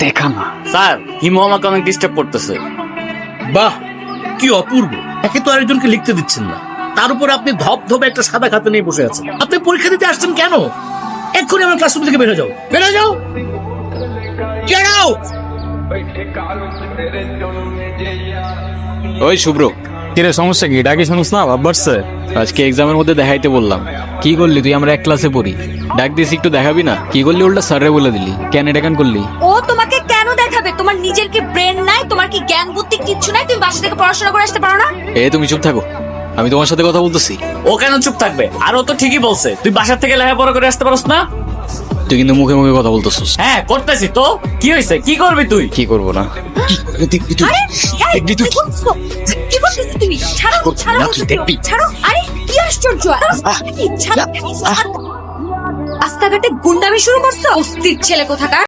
দেখা না স্যার, হিমু আমাকে অনেক ডিস্টার্ব করতেছে। বাহ, কি অপূর্ব। একে তো আরেকজনকে লিখতে দিচ্ছেন না, তার উপর আপনি ধপ একটা সাদা খাতা নিয়ে বসে আছেন। আপনি পরীক্ষা দিতে আসছেন কেন? এক্ষুনি আমার ক্লাসরুম থেকে বেরো যাও, বেরো যাও, গেট আউট। ওই শুভ্র, কিরে সমস্যা কি? ডাকি শুনুস না, ভাব বাড়ছে। আজকে এক্সামের মধ্যে দেখাইতে বললাম। কি করলি তুই? আমরা এক ক্লাসে পড়ি। ডাক দিস, একটু দেখাবি না? কি করলি উল্টা স্যারে বলে দিলি, কেন এটা কেন করলি? ও তোমাকে কেন দেখাবে? তোমার নিজের কি ব্রেন নাই? তোমার কি জ্ঞান বুদ্ধি কিচ্ছু নাই? তুমি বাসা থেকে পড়াশোনা করে আসতে পারো না? তুমি চুপ থাকো, আমি তোমার সাথে কথা বলতেছি। ও কেন চুপ থাকবে? আর ও তো ঠিকই বলছে, তুই বাসার থেকে লেখাপড়া করে আসতে পারস না। তুই কিন্তু মুখে মুখে কথা বলতেছিস। হ্যাঁ করতেছি তো, কি হয়েছে? কি করবি তুই? কি করবো না? আরে এই, কি করছো? কি করতেছো তুমি? ছাড়ো ছাড়ো ছাড়ো। আরে কি আশ্চর্য! কি ছাড়ো! রাস্তাঘাটে গুন্ডামি শুরু করছো? অস্থির ছেলে কোথাকার।